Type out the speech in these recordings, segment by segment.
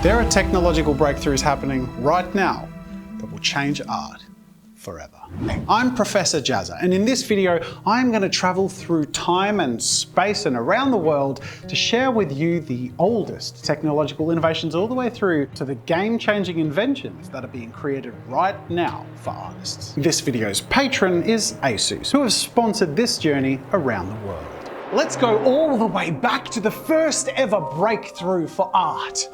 There are technological breakthroughs happening right now that will change art forever. I'm Professor JAZZA, and in this video, I'm going to travel through time and space and around the world to share with you the oldest technological innovations all the way through to the game-changing inventions that are being created right now for artists. This video's patron is Asus, who have sponsored this journey around the world. Let's go all the way back to the first ever breakthrough for art.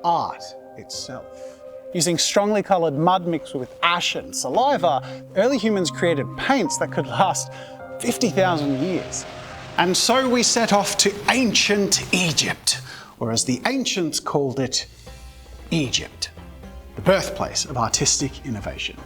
Art itself. Using strongly coloured mud mixed with ash and saliva, early humans created paints that could last 50,000 years. And so we set off to ancient Egypt, or as the ancients called it, Egypt, the birthplace of artistic innovation.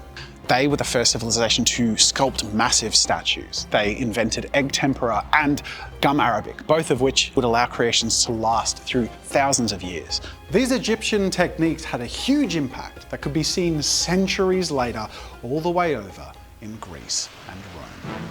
They were the first civilization to sculpt massive statues. They invented egg tempera and gum arabic, both of which would allow creations to last through thousands of years. These Egyptian techniques had a huge impact that could be seen centuries later all the way over in Greece and Rome.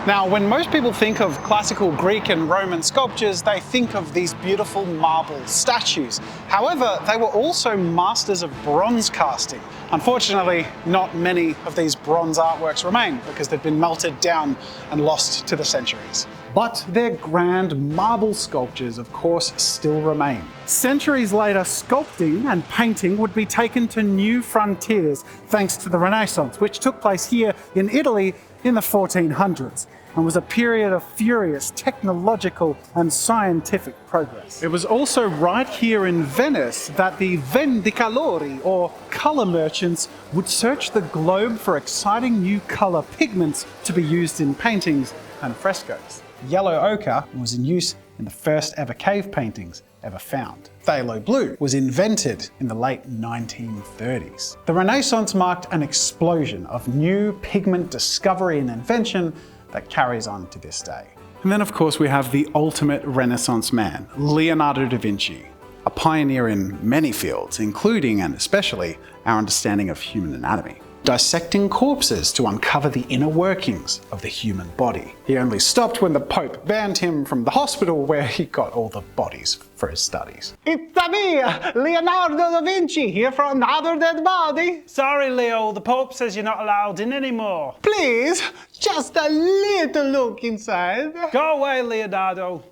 Now, when most people think of classical Greek and Roman sculptures, they think of these beautiful marble statues. However, they were also masters of bronze casting. Unfortunately, not many of these bronze artworks remain because they've been melted down and lost to the centuries. But their grand marble sculptures, of course, still remain. Centuries later, sculpting and painting would be taken to new frontiers thanks to the Renaissance, which took place here in Italy in the 1400s and was a period of furious technological and scientific progress. It was also right here in Venice that the vendicalori, or colour merchants, would search the globe for exciting new colour pigments to be used in paintings and frescoes. Yellow ochre was in use in the first ever cave paintings ever found. Phthalo blue was invented in the late 1930s. The Renaissance marked an explosion of new pigment discovery and invention that carries on to this day. And then of course we have the ultimate Renaissance man, Leonardo da Vinci, a pioneer in many fields, including and especially our understanding of human anatomy, dissecting corpses to uncover the inner workings of the human body. He only stopped when the Pope banned him from the hospital where he got all the bodies for his studies. It's me, Leonardo da Vinci, here for another dead body. Sorry, Leo, the Pope says you're not allowed in anymore. Please, just a little look inside. Go away, Leonardo.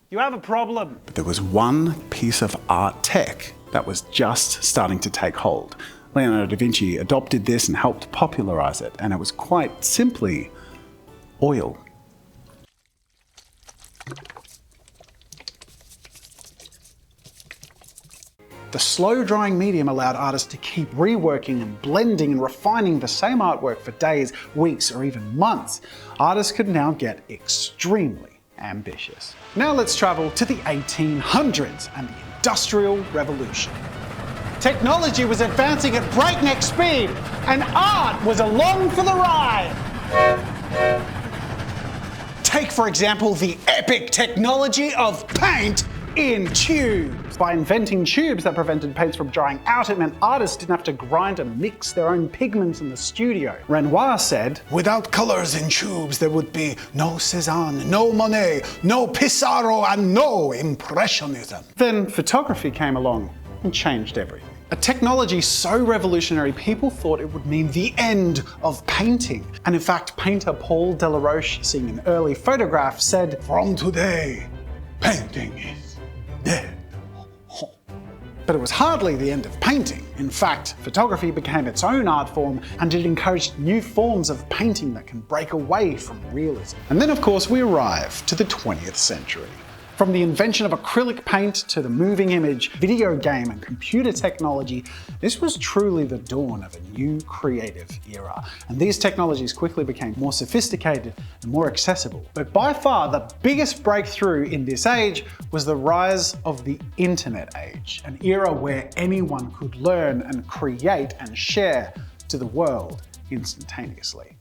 You have a problem. But there was one piece of art tech that was just starting to take hold. Leonardo da Vinci adopted this and helped popularize it, and it was quite simply oil. The slow-drying medium allowed artists to keep reworking and blending and refining the same artwork for days, weeks, or even months. Artists could now get extremely ambitious. Now let's travel to the 1800s and the Industrial Revolution. Technology was advancing at breakneck speed, and art was along for the ride. Take, for example, the epic technology of paint in tubes. By inventing tubes that prevented paints from drying out, it meant artists didn't have to grind and mix their own pigments in the studio. Renoir said, "Without colors in tubes, there would be no Cézanne, no Monet, no Pissarro, and no Impressionism." Then photography came along and changed everything. A technology so revolutionary, people thought it would mean the end of painting. And in fact, painter Paul Delaroche, seeing an early photograph, said, "From today, painting is dead." But it was hardly the end of painting. In fact, photography became its own art form, and it encouraged new forms of painting that can break away from realism. And then of course we arrive to the 20th century. From the invention of acrylic paint to the moving image, video game and computer technology, this was truly the dawn of a new creative era. And these technologies quickly became more sophisticated and more accessible. But by far the biggest breakthrough in this age was the rise of the internet age, an era where anyone could learn and create and share to the world instantaneously.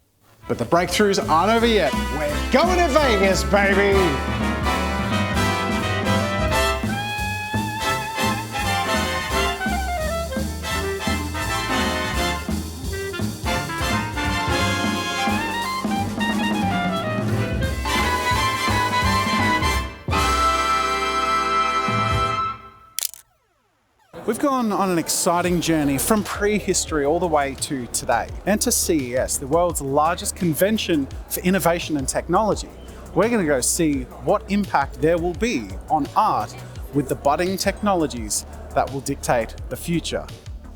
But the breakthroughs aren't over yet. We're going to Vegas, baby! We've gone on an exciting journey from prehistory all the way to today, and to CES, the world's largest convention for innovation and technology. We're going to go see what impact there will be on art with the budding technologies that will dictate the future.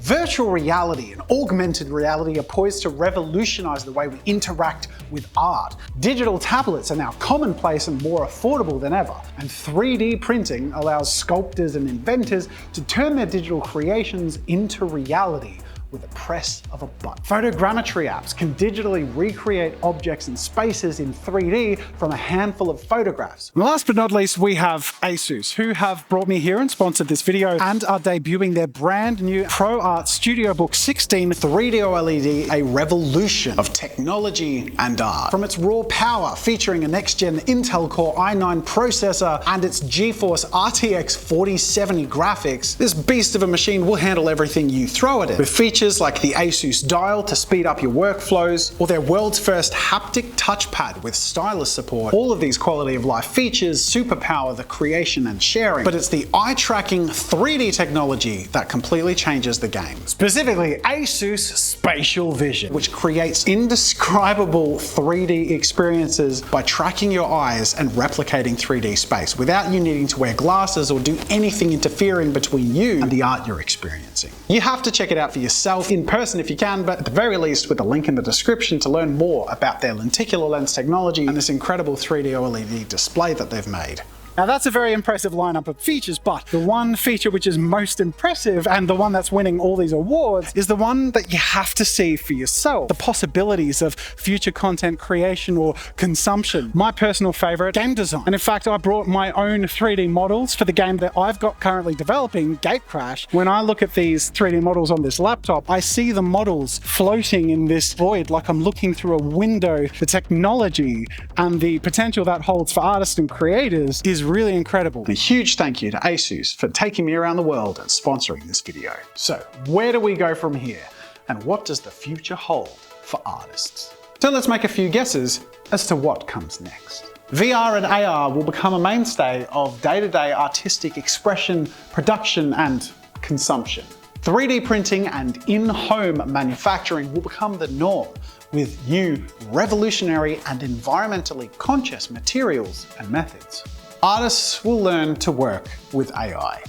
Virtual reality and augmented reality are poised to revolutionize the way we interact with art. Digital tablets are now commonplace and more affordable than ever, and 3D printing allows sculptors and inventors to turn their digital creations into reality with a press of a button. Photogrammetry apps can digitally recreate objects and spaces in 3D from a handful of photographs. And last but not least, we have Asus, who have brought me here and sponsored this video and are debuting their brand new ProArt StudioBook 16 3D OLED, a revolution of technology and art. From its raw power, featuring a next-gen Intel Core i9 processor and its GeForce RTX 4070 graphics, this beast of a machine will handle everything you throw at it, with features like the Asus dial to speed up your workflows, or their world's first haptic touchpad with stylus support. All of these quality of life features superpower the creation and sharing, but it's the eye-tracking 3D technology that completely changes the game. Specifically, Asus Spatial Vision, which creates indescribable 3D experiences by tracking your eyes and replicating 3D space without you needing to wear glasses or do anything interfering between you and the art you're experiencing. You have to check it out for yourself in person if you can, but at the very least with a link in the description to learn more about their lenticular lens technology and this incredible 3D OLED display that they've made. Now that's a very impressive lineup of features, but the one feature which is most impressive and the one that's winning all these awards is the one that you have to see for yourself. The possibilities of future content creation or consumption. My personal favorite, game design. And in fact, I brought my own 3D models for the game that I've got currently developing, Gatecrash. When I look at these 3D models on this laptop, I see the models floating in this void like I'm looking through a window. The technology and the potential that holds for artists and creators is really incredible. A huge thank you to Asus for taking me around the world and sponsoring this video. So where do we go from here? And what does the future hold for artists? So let's make a few guesses as to what comes next. VR and AR will become a mainstay of day-to-day artistic expression, production, and consumption. 3D printing and in-home manufacturing will become the norm, with new, revolutionary, and environmentally conscious materials and methods. Artists will learn to work with AI,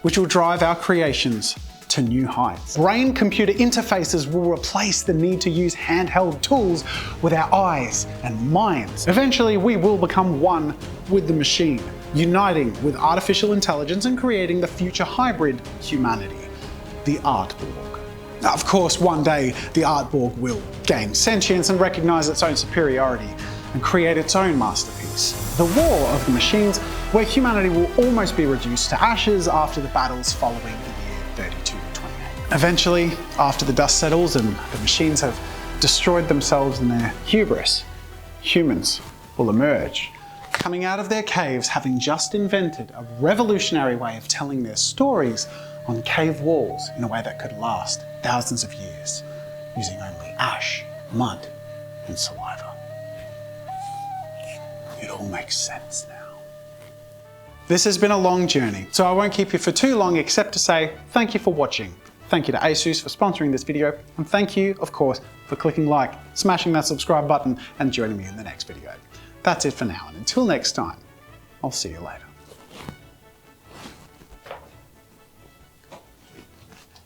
which will drive our creations to new heights. Brain-computer interfaces will replace the need to use handheld tools with our eyes and minds. Eventually, we will become one with the machine, uniting with artificial intelligence and creating the future hybrid humanity, the Artborg. Now, of course, one day, the Artborg will gain sentience and recognize its own superiority and create its own masterpiece. The war of the machines, where humanity will almost be reduced to ashes after the battles following the year 3228. Eventually, after the dust settles and the machines have destroyed themselves in their hubris, humans will emerge, coming out of their caves having just invented a revolutionary way of telling their stories on cave walls in a way that could last thousands of years, using only ash, mud, and saliva. It all makes sense now. This has been a long journey, so I won't keep you for too long except to say thank you for watching. Thank you to Asus for sponsoring this video, and thank you, of course, for clicking like, smashing that subscribe button, and joining me in the next video. That's it for now, and until next time, I'll see you later.